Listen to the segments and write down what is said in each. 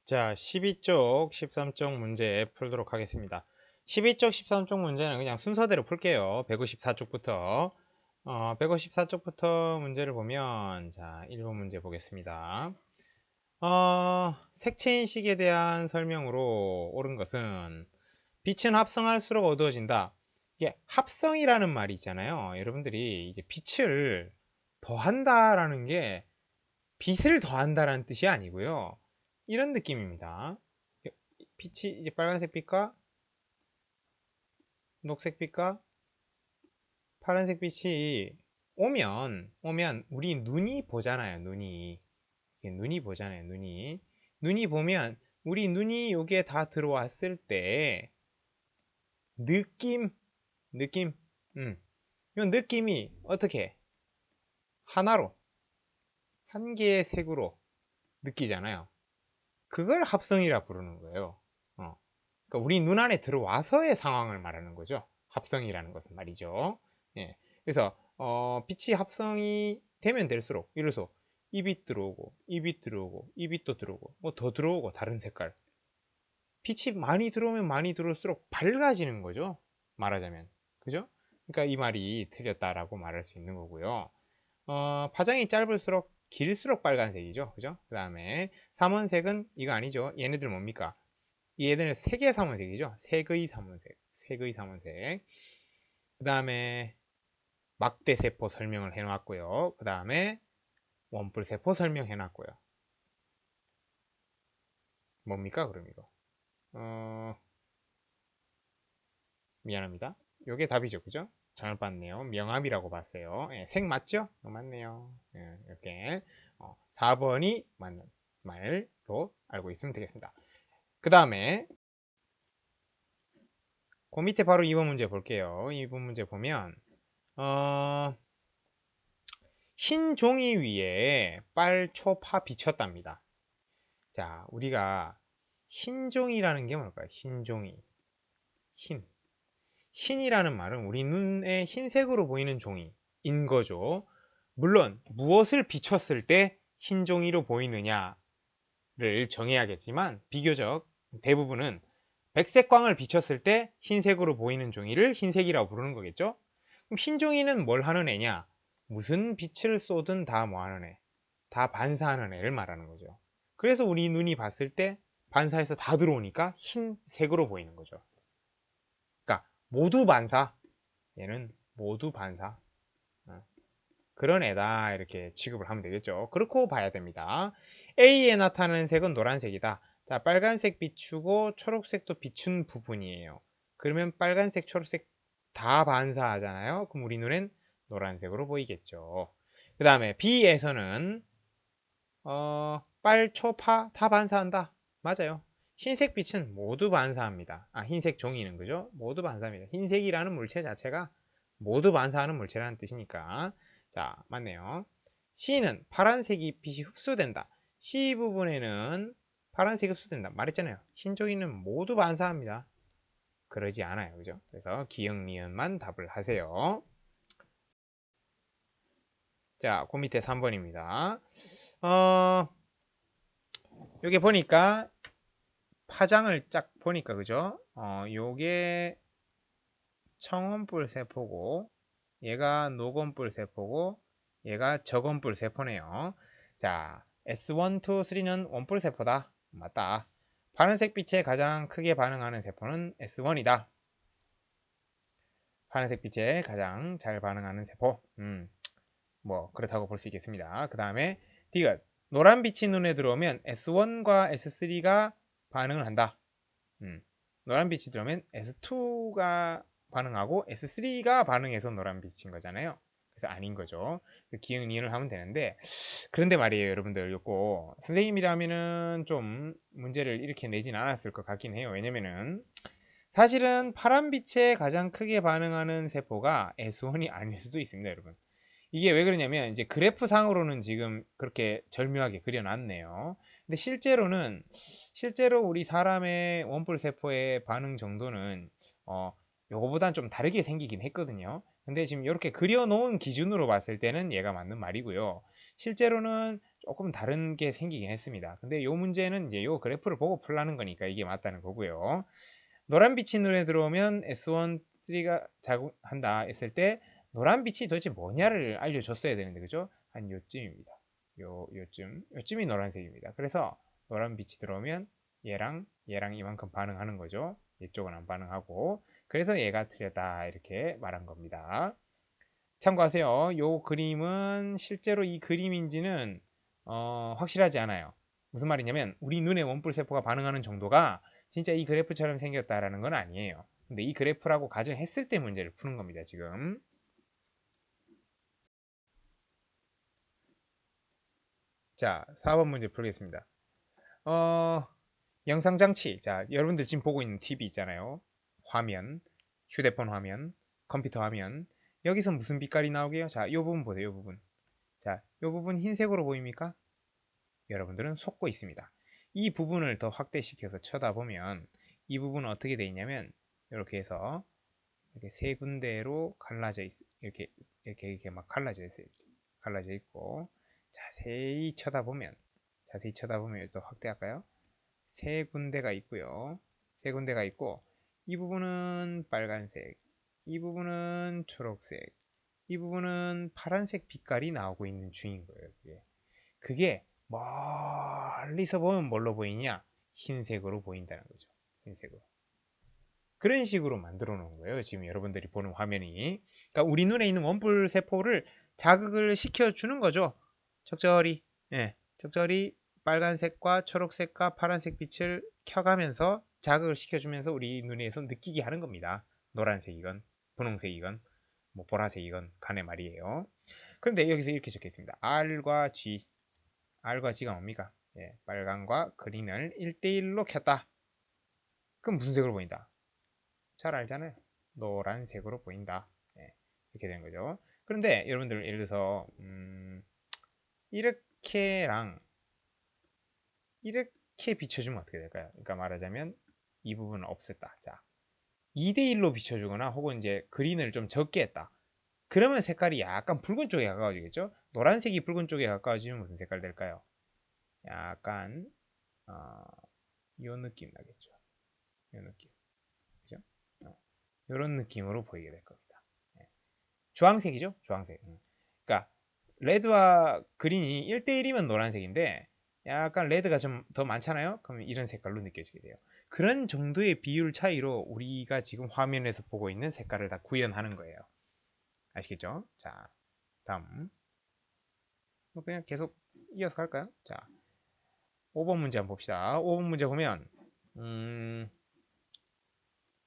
자, 12쪽, 13쪽 문제 풀도록 하겠습니다. 12쪽, 13쪽 문제는 그냥 순서대로 풀게요. 154쪽부터. 154쪽부터 문제를 보면, 자, 1번 문제 보겠습니다. 색채인식에 대한 설명으로 옳은 것은, 빛은 합성할수록 어두워진다. 이게 합성이라는 말이 있잖아요. 여러분들이 이제 빛을 더한다라는 게 빛을 더한다라는 뜻이 아니고요. 이런 느낌입니다. 빛이 이제 빨간색 빛과 녹색 빛과 파란색 빛이 오면 우리 눈이 보잖아요. 눈이 보잖아요. 눈이 보면 우리 눈이 여기에 다 들어왔을 때 느낌 느낌 이 느낌이 어떻게 하나로 한 개의 색으로 느끼잖아요. 그걸 합성이라 부르는 거예요. 그러니까 우리 눈 안에 들어와서의 상황을 말하는 거죠. 합성이라는 것은 말이죠. 예. 그래서 빛이 합성이 되면 될수록, 예를 들어서 이 빛 들어오고 이 빛 들어오고 이 빛도 들어오고 뭐 더 들어오고 다른 색깔, 빛이 많이 들어오면 많이 들어올수록 밝아지는 거죠. 말하자면, 그죠? 그러니까 이 말이 틀렸다라고 말할 수 있는 거고요. 파장이 짧을수록 길수록 빨간색이죠. 그죠? 그 다음에 삼원색은 이거 아니죠. 얘네들 뭡니까? 얘네들은 색의 삼원색이죠. 색의 삼원색. 색의 삼원색. 그 다음에 막대세포 설명을 해놨고요. 그 다음에 원뿔세포 설명해놨고요. 뭡니까 그럼 이거? 미안합니다. 요게 답이죠. 그죠? 잘못 봤네요. 명암이라고 봤어요. 예, 색 맞죠? 맞네요. 예, 이렇게 4번이 맞는 말로 알고 있으면 되겠습니다. 그 다음에 그 밑에 바로 2번 문제 볼게요. 2번 문제 보면 흰 종이 위에 빨초파 비쳤답니다. 자, 우리가 흰 종이라는 게 뭘까요? 흰 종이. 흰이라는 말은 우리 눈에 흰색으로 보이는 종이인 거죠. 물론 무엇을 비췄을 때 흰 종이로 보이느냐를 정해야겠지만 비교적 대부분은 백색광을 비췄을 때 흰색으로 보이는 종이를 흰색이라고 부르는 거겠죠. 그럼 흰 종이는 뭘 하는 애냐? 무슨 빛을 쏘든 다 뭐 하는 애? 다 반사하는 애를 말하는 거죠. 그래서 우리 눈이 봤을 때 반사해서 다 들어오니까 흰색으로 보이는 거죠. 그러니까 모두 반사. 얘는 모두 반사. 그런 애다 이렇게 취급을 하면 되겠죠. 그렇고 봐야 됩니다. A에 나타나는 색은 노란색이다. 자, 빨간색 비추고 초록색도 비춘 부분이에요. 그러면 빨간색, 초록색 다 반사하잖아요. 그럼 우리 눈엔 노란색으로 보이겠죠. 그 다음에 B에서는 빨, 초, 파 다 반사한다. 맞아요. 흰색 빛은 모두 반사합니다. 흰색 종이는 그죠? 모두 반사합니다. 흰색이라는 물체 자체가 모두 반사하는 물체라는 뜻이니까. 자, 맞네요. C는 파란색이 빛이 흡수된다. C 부분에는 파란색이 흡수된다. 말했잖아요. 흰 종이는 모두 반사합니다. 그러지 않아요. 그죠? 그래서 기역, 니은만 답을 하세요. 자, 그 밑에 3번입니다. 여기 보니까 파장을 쫙 보니까 그죠? 요게 청원뿔 세포고 얘가 녹원뿔 세포고 얘가 적원뿔 세포네요. 자, S1, 2, 3는 원뿔 세포다. 맞다. 파란색 빛에 가장 크게 반응하는 세포는 S1이다. 파란색 빛에 가장 잘 반응하는 세포. 뭐 그렇다고 볼 수 있겠습니다. 그 다음에 디귿. 노란 빛이 눈에 들어오면 S1과 S3가 반응을 한다. 노란 빛이 들어오면 S2가 반응하고 S3가 반응해서 노란 빛인 거잖아요. 그래서 아닌 거죠. 기억 니은을 하면 되는데, 그런데 말이에요, 여러분들. 요거 선생님이라면은 좀 문제를 이렇게 내진 않았을 것 같긴 해요. 왜냐면은 사실은 파란 빛에 가장 크게 반응하는 세포가 S1이 아닐 수도 있습니다, 여러분. 이게 왜 그러냐면 이제 그래프 상으로는 지금 그렇게 절묘하게 그려놨네요. 근데 실제로 우리 사람의 원뿔 세포의 반응 정도는 요거보단 좀 다르게 생기긴 했거든요. 근데 지금 이렇게 그려놓은 기준으로 봤을 때는 얘가 맞는 말이고요. 실제로는 조금 다른 게 생기긴 했습니다. 근데 요 문제는 이제 요 그래프를 보고 풀라는 거니까 이게 맞다는 거고요. 노란 빛이 눈에 들어오면 S1, 3가 작용한다 했을 때 노란 빛이 도대체 뭐냐를 알려줬어야 되는데 그죠? 한 요쯤입니다. 요쯤이 노란색입니다. 그래서 노란 빛이 들어오면 얘랑 이만큼 반응하는 거죠. 이쪽은 안 반응하고 그래서 얘가 틀렸다 이렇게 말한 겁니다. 참고하세요. 요 그림은 실제로 이 그림인지는 확실하지 않아요. 무슨 말이냐면 우리 눈의 원뿔 세포가 반응하는 정도가 진짜 이 그래프처럼 생겼다라는 건 아니에요. 근데 이 그래프라고 가정했을 때 문제를 푸는 겁니다, 지금. 자, 4번 문제 풀겠습니다. 어, 영상장치. 자, 여러분들 지금 보고 있는 TV 있잖아요. 화면, 휴대폰 화면, 컴퓨터 화면. 여기서 무슨 빛깔이 나오게요? 자, 이 부분 보세요, 이 부분. 자, 이 부분 흰색으로 보입니까? 여러분들은 속고 있습니다. 이 부분을 더 확대시켜서 쳐다보면 이 부분은 어떻게 되어 있냐면 이렇게 해서 이렇게 세 군데로 갈라져 이렇게 막 갈라져 있어요. 갈라져 있고 자세히 쳐다보면 또 확대할까요? 세 군데가 있고요. 세 군데가 있고 이 부분은 빨간색, 이 부분은 초록색, 이 부분은 파란색 빛깔이 나오고 있는 중인 거예요. 그게 멀리서 보면 뭘로 보이냐? 흰색으로 보인다는 거죠. 흰색으로. 그런 식으로 만들어 놓은 거예요. 지금 여러분들이 보는 화면이. 그러니까 우리 눈에 있는 원뿔 세포를 자극을 시켜주는 거죠. 적절히. 예, 적절히 빨간색과 초록색과 파란색 빛을 켜가면서 자극을 시켜주면서 우리 눈에서 느끼게 하는 겁니다. 노란색이건 분홍색이건 뭐 보라색이건 간에 말이에요. 그런데 여기서 이렇게 적혀 있습니다. R과 G가 뭡니까? 예, 빨간과 그린을 1대1로 켰다. 그럼 무슨 색으로 보인다? 잘 알잖아요. 노란색으로 보인다. 예, 이렇게 되는 거죠. 그런데 여러분들 예를 들어서 이렇게랑 이렇게 비춰주면 어떻게 될까요? 그러니까 말하자면 이 부분을 없앴다. 자, 2대1로 비춰주거나 혹은 이제 그린을 좀 적게 했다. 그러면 색깔이 약간 붉은 쪽에 가까워지겠죠? 노란색이 붉은 쪽에 가까워지면 무슨 색깔 될까요? 약간 어, 요 느낌 나겠죠. 요 느낌. 그죠? 이런 느낌으로 보이게 될 겁니다. 예. 주황색이죠? 주황색. 그러니까 레드와 그린이 1대1이면 노란색인데 약간 레드가 좀 더 많잖아요? 그러면 이런 색깔로 느껴지게 돼요. 그런 정도의 비율 차이로 우리가 지금 화면에서 보고 있는 색깔을 다 구현하는 거예요. 아시겠죠? 자, 다음. 뭐 그냥 계속 이어서 갈까요? 자, 5번 문제 한번 봅시다. 5번 문제 보면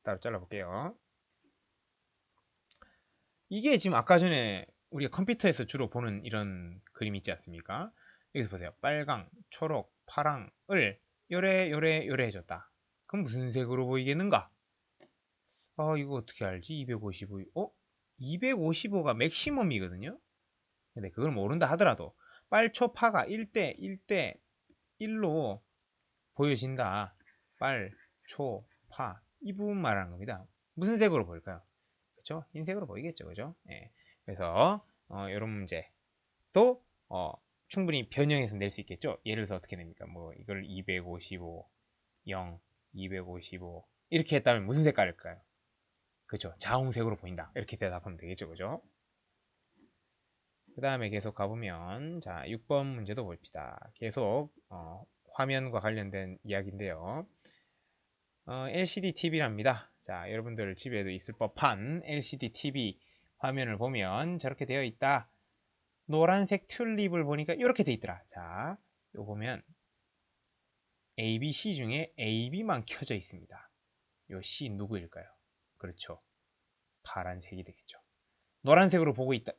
따로 잘라볼게요. 이게 지금 아까 전에 우리가 컴퓨터에서 주로 보는 이런 그림 있지 않습니까? 여기서 보세요. 빨강, 초록, 파랑을 요래 해줬다. 그럼 무슨 색으로 보이겠는가? 아, 이거 어떻게 알지? 255. 255가 맥시멈이거든요? 근데 그걸 모른다 하더라도 빨초파가 1대 1대 1로 보여진다. 빨, 초, 파. 이 부분 말하는 겁니다. 무슨 색으로 보일까요? 그쵸? 흰색으로 보이겠죠, 그죠? 예. 그래서 이런 문제도 충분히 변형해서 낼 수 있겠죠. 예를 들어서 어떻게 냅니까? 뭐 이걸 255, 0, 255 이렇게 했다면 무슨 색깔일까요? 그죠? 자홍색으로 보인다. 이렇게 대답하면 되겠죠, 그죠? 그 다음에 계속 가보면 자 6번 문제도 봅시다. 계속 화면과 관련된 이야기인데요. LCD TV랍니다. 자, 여러분들 집에도 있을 법한 LCD TV 화면을 보면 저렇게 되어 있다. 노란색 튤립을 보니까 이렇게 되어 있더라. 자, 요 보면 A, B, C 중에 A, B만 켜져 있습니다. 요 C 누구일까요? 그렇죠. 파란색이 되겠죠.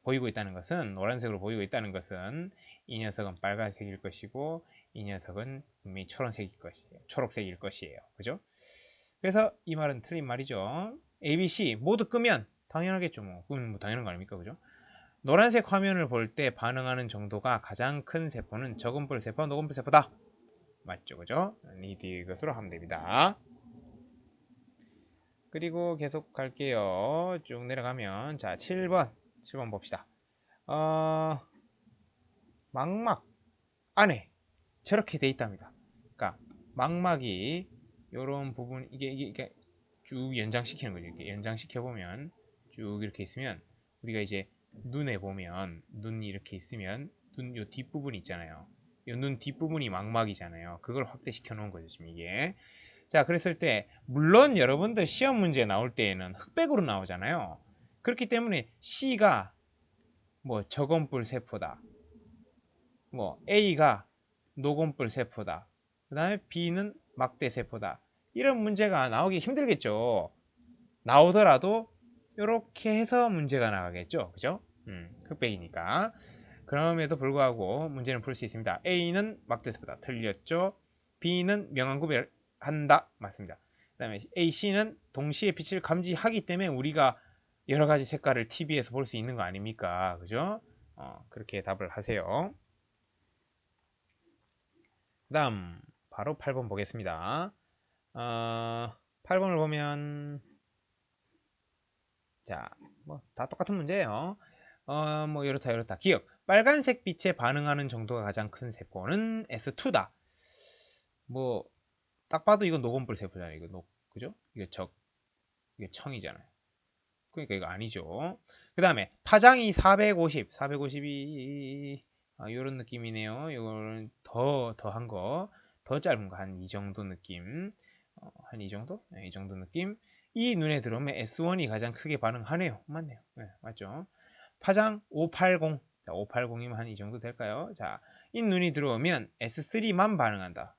보이고 있다는 것은 노란색으로 보이고 있다는 것은 이 녀석은 빨간색일 것이고 이 녀석은 분명히 초록색일 것이에요. 그죠? 그래서 이 말은 틀린 말이죠. A, B, C 모두 끄면 당연하겠죠. 그건 뭐 당연한 거 아닙니까? 그죠? 노란색 화면을 볼 때 반응하는 정도가 가장 큰 세포는 적은뿔 세포, 녹은뿔 세포다. 맞죠? 그죠? 이것으로 하면 됩니다. 그리고 계속 갈게요. 쭉 내려가면 자 7번 봅시다. 망막 안에 저렇게 돼 있답니다. 그러니까 망막이 요런 부분 이게 쭉 연장시키는 거죠. 이렇게 연장시켜 보면 쭉 이렇게 있으면 우리가 이제 눈에 보면 눈이 이렇게 있으면 눈 요 뒷부분 있잖아요. 요 눈 뒷부분이 망막이잖아요. 그걸 확대시켜 놓은 거죠. 지금 이게. 자, 그랬을 때 물론 여러분들 시험 문제 나올 때에는 흑백으로 나오잖아요. 그렇기 때문에 C가 뭐 저건뿔 세포다. 뭐 A가 노곤뿔 세포다. 그 다음에 B는 막대 세포다. 이런 문제가 나오기 힘들겠죠. 나오더라도 이렇게 해서 문제가 나가겠죠. 그죠? 흑백이니까. 그럼에도 불구하고 문제는 풀 수 있습니다. A는 막대 세포다. 틀렸죠. B는 명암 구별한다. 맞습니다. 그 다음에 A, C는 동시에 빛을 감지하기 때문에 우리가 여러 가지 색깔을 TV에서 볼 수 있는 거 아닙니까? 그죠? 그렇게 답을 하세요. 그 다음 바로 8번 보겠습니다. 8번을 보면 자, 뭐 다 똑같은 문제예요. 뭐 이렇다 기억. 빨간색 빛에 반응하는 정도가 가장 큰 세포는 S2다. 뭐 딱 봐도 이건 노곤불 세포잖아요. 이거 그죠? 이게 청이잖아요. 그러니까 이거 아니죠. 그 다음에 파장이 450이 이런 느낌이네요. 이거는 더한 거, 더 짧은 거 한 이 정도 느낌, 한 이 정도? 네, 이 정도 느낌. 이 눈에 들어오면 S1이 가장 크게 반응하네요. 맞네요. 네, 맞죠? 파장 580. 자, 580이면 한 이 정도 될까요? 자, 이 눈이 들어오면 S3만 반응한다.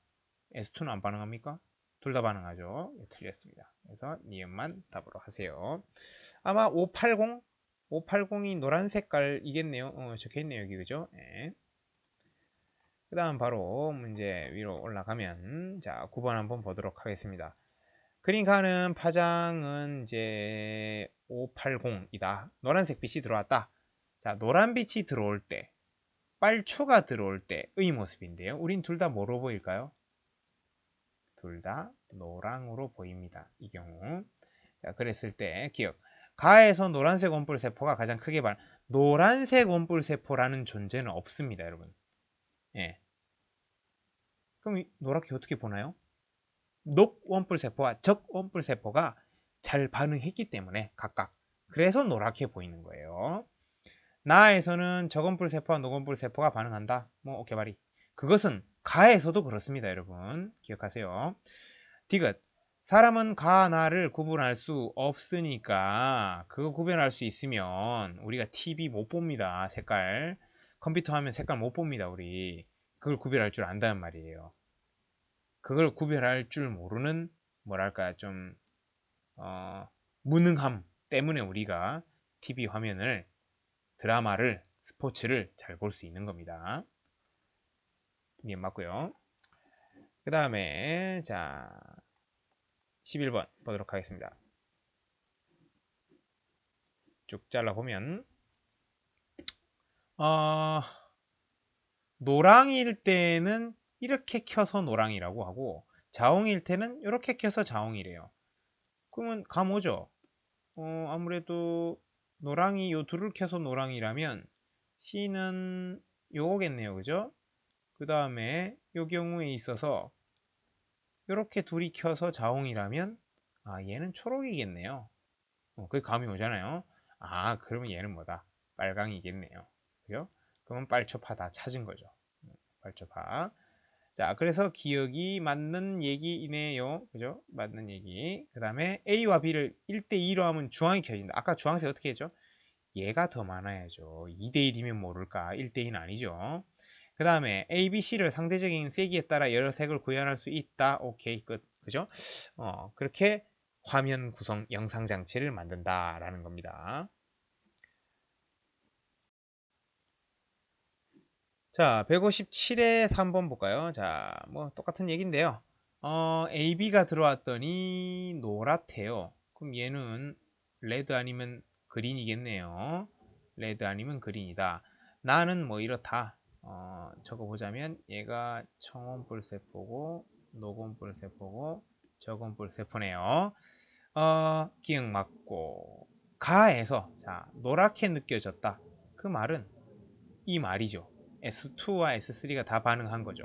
S2는 안 반응합니까? 둘 다 반응하죠. 예, 틀렸습니다. 그래서 니은만 답으로 하세요. 아마 580이 노란 색깔이겠네요. 적혀있네요. 여기 그죠? 네. 그 다음 바로 문제 위로 올라가면 자 9번 한번 보도록 하겠습니다. 그러니까는 파장은 이제 580이다. 노란색 빛이 들어왔다. 자 노란 빛이 들어올 때 빨초가 들어올 때의 모습인데요. 우린 둘 다 뭐로 보일까요? 둘 다 노랑으로 보입니다. 이 경우. 자, 그랬을 때 기억. 가에서 노란색 원뿔 세포가 가장 크게 노란색 원뿔 세포라는 존재는 없습니다, 여러분. 예. 그럼 노랗게 어떻게 보나요? 녹 원뿔 세포와 적 원뿔 세포가 잘 반응했기 때문에 각각. 그래서 노랗게 보이는 거예요. 나에서는 적원뿔 세포와 녹원뿔 세포가 반응한다. 뭐 오케이 바리. 그것은 가에서도 그렇습니다, 여러분. 기억하세요. 디귿. 사람은 가, 나를 구분할 수 없으니까 그거 구별할 수 있으면 우리가 TV 못 봅니다. 색깔. 컴퓨터 하면 색깔 못 봅니다. 우리. 그걸 구별할 줄 안다는 말이에요. 그걸 구별할 줄 모르는 뭐랄까 좀 무능함 때문에 우리가 TV 화면을 드라마를 스포츠를 잘 볼 수 있는 겁니다. 이해 맞고요. 그 다음에 자 11번 보도록 하겠습니다. 쭉 잘라보면 노랑일 때는 이렇게 켜서 노랑이라고 하고 자홍일 때는 이렇게 켜서 자홍이래요. 그러면 감 오죠? 아무래도 노랑이 요 둘을 켜서 노랑이라면 C는 요거겠네요. 그죠? 그 다음에 요 경우에 있어서 이렇게 둘이 켜서 자홍이라면 얘는 초록이겠네요. 그게 감이 오잖아요. 그러면 얘는 뭐다? 빨강이겠네요. 그죠? 그러면 빨초파 다 찾은 거죠. 빨초파. 자, 그래서 기억이 맞는 얘기이네요. 그죠? 맞는 얘기. 그 다음에 A와 B를 1대2로 하면 주황이 켜진다. 아까 주황색 어떻게 했죠? 얘가 더 많아야죠. 2대1이면 모를까? 1대2는 아니죠. 그 다음에 A, B, C를 상대적인 세기에 따라 여러 색을 구현할 수 있다. 오케이, 끝. 그죠? 그렇게 화면 구성 영상 장치를 만든다라는 겁니다. 자, 157에 3번 볼까요? 자, 뭐 똑같은 얘기인데요. A, B가 들어왔더니 노랗대요. 그럼 얘는 레드 아니면 그린이겠네요. 레드 아니면 그린이다. 나는 뭐 이렇다. 적어보자면 얘가 청원뿔 세포고 노곤뿔 세포고 저곤뿔 세포네요. 기억 맞고 가에서 자 노랗게 느껴졌다. 그 말은 이 말이죠. S2와 S3가 다 반응한 거죠.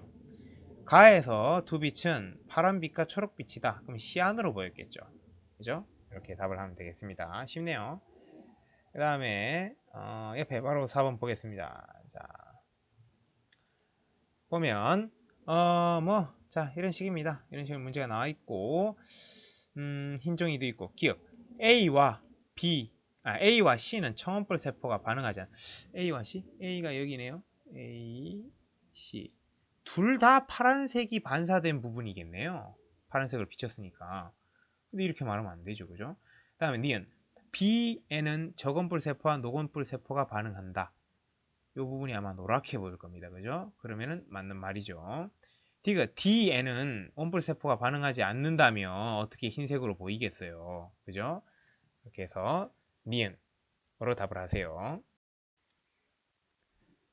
가에서 두 빛은 파란빛과 초록빛이다. 그럼 시안으로 보였겠죠. 그죠? 이렇게 답을 하면 되겠습니다. 쉽네요. 그 다음에 옆에 바로 4번 보겠습니다. 자, 보면 자 이런 식입니다. 이런 식으로 문제가 나와 있고 흰 종이도 있고 기억 A와 A와 C는 청원불 세포가 반응하지 않아. A와 C? A가 여기네요. A, C 둘 다 파란색이 반사된 부분이겠네요. 파란색을 비쳤으니까. 근데 이렇게 말하면 안 되죠. 그죠? 그 다음에 니은 B에는 적은불 세포와 녹은불 세포가 반응한다. 이 부분이 아마 노랗게 보일 겁니다. 그죠? 그러면은 맞는 말이죠. D에는 온불 세포가 반응하지 않는다면 어떻게 흰색으로 보이겠어요. 그죠? 이렇게 해서 니은으로 답을 하세요.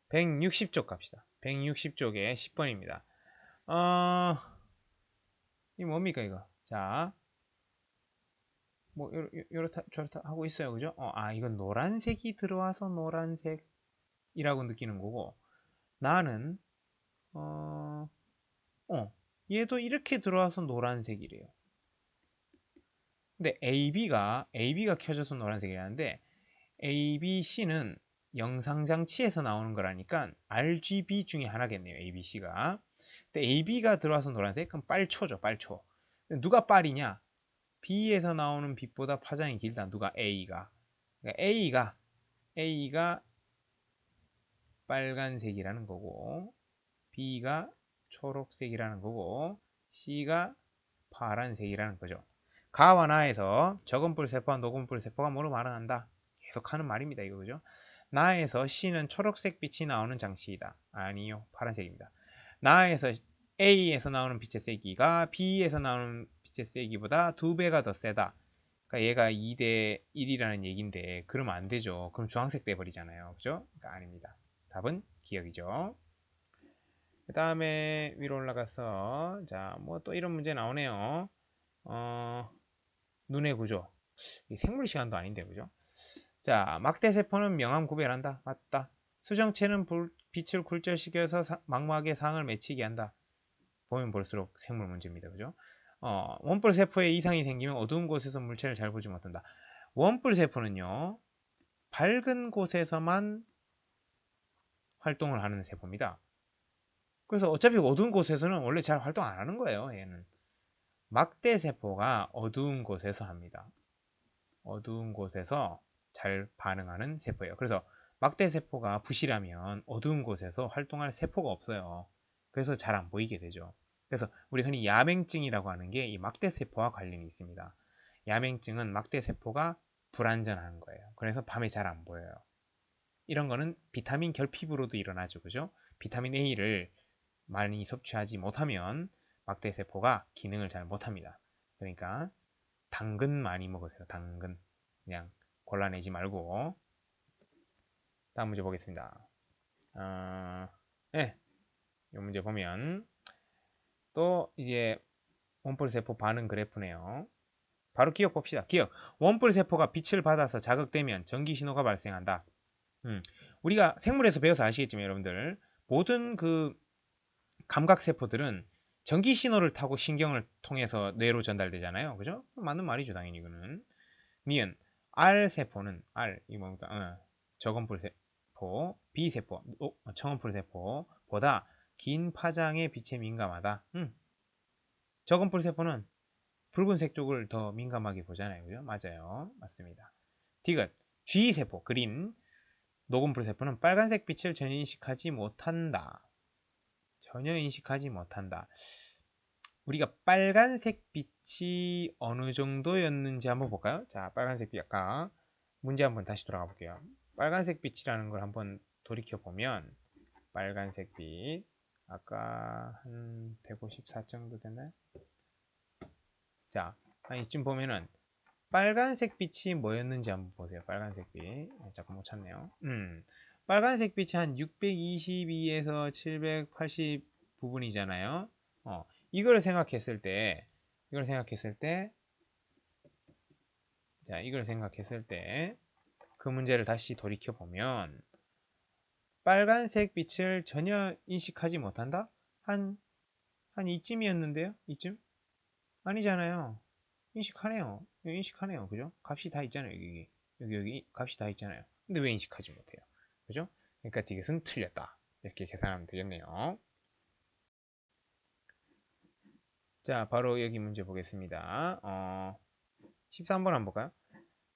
160쪽 갑시다. 160쪽에 10번입니다. 이 뭡니까 이거? 자, 뭐 요렇다 저렇다 하고 있어요. 그죠? 이건 노란색이 들어와서 노란색이라고 느끼는 거고 나는 얘도 이렇게 들어와서 노란색이래요. 근데 AB가 켜져서 노란색이라는데 A, B, C는 영상장치에서 나오는 거라니까 RGB 중에 하나겠네요. A, B, C가. 근데 AB가 들어와서 노란색? 그럼 빨초죠. 빨초. 누가 빨이냐? B에서 나오는 빛보다 파장이 길다. 누가? A가. 그러니까 A가 빨간색이라는 거고 B가 초록색이라는 거고 C가 파란색이라는 거죠. 가와 나에서 적은불 세포와 녹은불 세포가 뭐로 반응한다? 계속 하는 말입니다. 이거 그죠? 나에서 C는 초록색 빛이 나오는 장치이다. 아니요. 파란색입니다. 나에서 A에서 나오는 빛의 세기가 B에서 나오는 빛의 세기보다 2배가 더 세다. 그러니까 얘가 2대 1이라는 얘기인데 그러면 안 되죠. 그럼 주황색 돼버리잖아요. 그죠? 그러니까 아닙니다. 답은 기억이죠. 그 다음에 위로 올라가서 자, 뭐 또 이런 문제 나오네요. 눈의 구조. 생물 시간도 아닌데, 그죠? 자, 막대세포는 명암 구별한다. 맞다. 수정체는 빛을 굴절시켜서 망막에 상을 맺히게 한다. 보면 볼수록 생물 문제입니다. 그죠? 원뿔 세포에 이상이 생기면 어두운 곳에서 물체를 잘 보지 못한다. 원뿔 세포는요, 밝은 곳에서만 활동을 하는 세포입니다. 그래서 어차피 어두운 곳에서는 원래 잘 활동 안 하는 거예요. 얘는. 막대세포가 어두운 곳에서 합니다. 어두운 곳에서 잘 반응하는 세포예요. 그래서 막대세포가 부실하면 어두운 곳에서 활동할 세포가 없어요. 그래서 잘 안 보이게 되죠. 그래서 우리 흔히 야맹증이라고 하는 게 이 막대세포와 관련이 있습니다. 야맹증은 막대세포가 불안전한 거예요. 그래서 밤에 잘 안 보여요. 이런 거는 비타민 결핍으로도 일어나죠. 그죠? 비타민 A를 많이 섭취하지 못하면 막대세포가 기능을 잘 못합니다. 그러니까 당근 많이 먹으세요. 당근. 그냥 골라내지 말고. 다음 문제 보겠습니다. 네. 이 문제 보면 또 이제 원뿔세포 반응 그래프네요. 바로 기억 봅시다. 기억. 원뿔세포가 빛을 받아서 자극되면 전기신호가 발생한다. 우리가 생물에서 배워서 아시겠지만 여러분들 모든 그 감각세포들은 전기신호를 타고 신경을 통해서 뇌로 전달되잖아요. 그죠? 맞는 말이죠. 당연히 이거는. 니은 R세포는 이 뭡니까? 적은불세포, B세포, 청원불세포보다 긴 파장의 빛에 민감하다. 적은불세포는 붉은색 쪽을 더 민감하게 보잖아요. 그죠? 맞아요. 맞습니다. 디귿 G세포, 그린 녹음불세포는 빨간색 빛을 전혀 인식하지 못한다. 전혀 인식하지 못한다. 우리가 빨간색 빛이 어느 정도였는지 한번 볼까요? 자, 빨간색 빛 아까 문제 한번 다시 돌아가 볼게요. 빨간색 빛이라는 걸 한번 돌이켜 보면 빨간색 빛 아까 한 154 정도 됐나요? 자, 이쯤 보면은 빨간색 빛이 뭐였는지 한번 보세요. 빨간색 빛. 자꾸 못 찾네요. 빨간색 빛이 한 622에서 780 부분이잖아요. 이걸 생각했을 때, 자, 이걸 생각했을 때, 그 문제를 다시 돌이켜 보면, 빨간색 빛을 전혀 인식하지 못한다? 한 이쯤이었는데요? 이쯤? 아니잖아요. 인식하네요. 인식하네요. 그죠? 값이 다 있잖아요. 여기 값이 다 있잖아요. 근데 왜 인식하지 못해요? 그죠? 그러니까 디귿은 틀렸다. 이렇게 계산하면 되겠네요. 자, 바로 여기 문제 보겠습니다. 13번 한번 볼까요?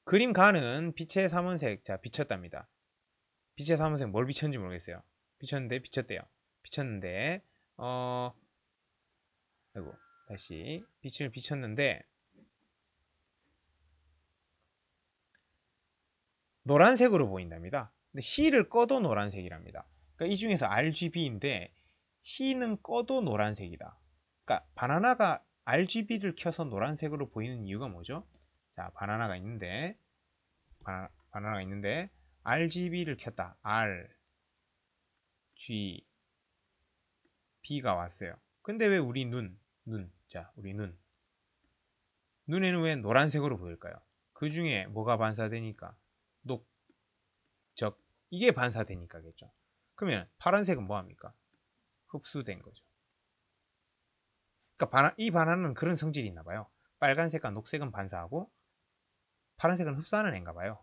그림 가는 빛의 삼원색. 자, 비쳤답니다. 빛의 삼원색 뭘 비쳤는지 모르겠어요. 비쳤대요. 비쳤는데, 아이고, 다시. 빛을 비쳤는데, 노란색으로 보인답니다. 근데 C를 꺼도 노란색이랍니다. 그러니까 이 중에서 RGB인데, C는 꺼도 노란색이다. 그러니까 바나나가 RGB를 켜서 노란색으로 보이는 이유가 뭐죠? 자, 바나나가 있는데 RGB를 켰다. R, G, B가 왔어요. 근데 왜 우리 자, 우리 눈에는 왜 노란색으로 보일까요? 그 중에 뭐가 반사되니까? 녹, 적, 이게 반사되니까겠죠. 그러면 파란색은 뭐합니까? 흡수된 거죠. 그러니까 이 바나나는 그런 성질이 있나 봐요. 빨간색과 녹색은 반사하고 파란색은 흡수하는 애인가 봐요.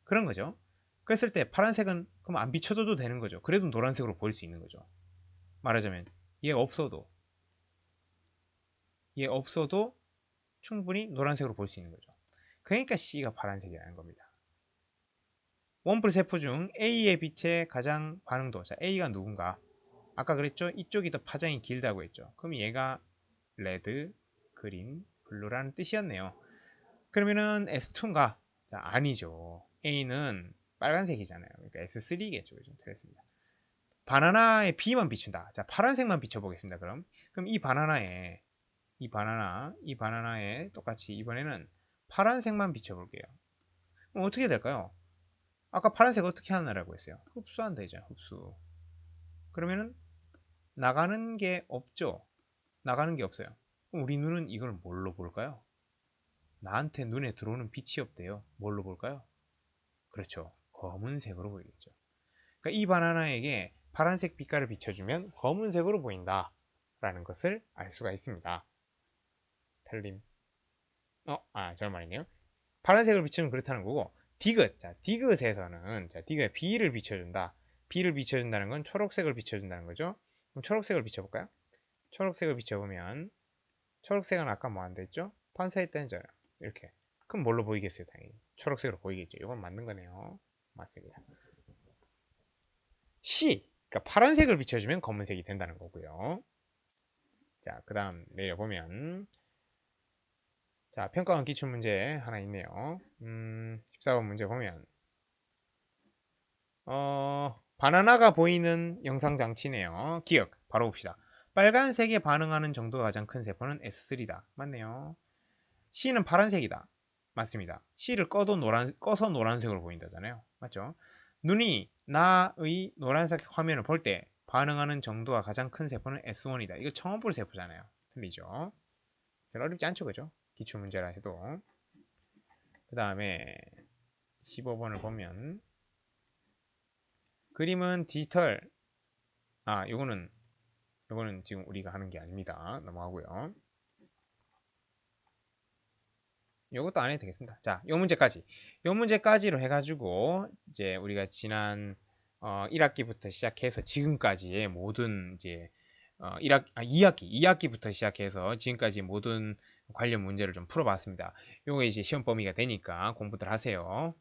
그런 거죠. 그랬을 때 파란색은 그럼 안 비춰줘도 되는 거죠. 그래도 노란색으로 보일 수 있는 거죠. 말하자면 얘가 없어도 충분히 노란색으로 볼 수 있는 거죠. 그러니까 C가 파란색이라는 겁니다. 원뿔 세포 중 A의 빛의 가장 반응도. 자, A가 누군가? 아까 그랬죠? 이쪽이 더 파장이 길다고 했죠. 그럼 얘가 레드, 그린, 블루라는 뜻이었네요. 그러면은 S2인가? 자, 아니죠. A는 빨간색이잖아요. 그러니까 S3겠죠. 그죠? 틀렸습니다. 바나나에 B만 비춘다. 자, 파란색만 비춰보겠습니다. 그럼 이 바나나에 똑같이 이번에는 파란색만 비춰볼게요. 그럼 어떻게 될까요? 아까 파란색 어떻게 하느라고 했어요? 흡수한다 했잖아요. 흡수. 그러면은 나가는 게 없죠. 나가는 게 없어요. 그럼 우리 눈은 이걸 뭘로 볼까요? 나한테 눈에 들어오는 빛이 없대요. 뭘로 볼까요? 그렇죠. 검은색으로 보이겠죠. 그러니까 이 바나나에게 파란색 빛깔을 비춰주면 검은색으로 보인다 라는 것을 알 수가 있습니다. 틀림. 저런 말이네요. 파란색을 비추면 그렇다는 거고, 디귿. 자, 디귿에 B를 비춰준다. B를 비춰준다는 건 초록색을 비춰준다는 거죠. 그럼 초록색을 비춰볼까요? 초록색을 비춰보면, 초록색은 아까 뭐 한다 했죠? 반사했다잖아요. 이렇게. 그럼 뭘로 보이겠어요? 당연히. 초록색으로 보이겠죠. 이건 맞는 거네요. 맞습니다. C. 그러니까 파란색을 비춰주면 검은색이 된다는 거고요. 자, 그 다음 내려보면, 자, 평가원 기출문제 하나 있네요. 14번 문제 보면, 바나나가 보이는 영상장치네요. 기억, 바로 봅시다. 빨간색에 반응하는 정도가 가장 큰 세포는 S3다. 맞네요. C는 파란색이다. 맞습니다. C를 꺼서 노란색으로 보인다잖아요. 맞죠? 눈이 나의 노란색 화면을 볼 때 반응하는 정도가 가장 큰 세포는 S1이다. 이거 처음 볼 세포잖아요. 틀리죠? 별 어렵지 않죠, 그죠? 기출문제라 해도. 그 다음에 15번을 보면 그림은 디지털. 요거는 지금 우리가 하는 게 아닙니다. 넘어가고요. 요것도 안 해도 되겠습니다. 자, 요 문제까지로 해가지고 이제 우리가 지난 1학기부터 시작해서 지금까지의 모든 이제 2학기부터 시작해서 지금까지 모든 관련 문제를 좀 풀어봤습니다. 요거 이제 시험 범위가 되니까 공부들 하세요.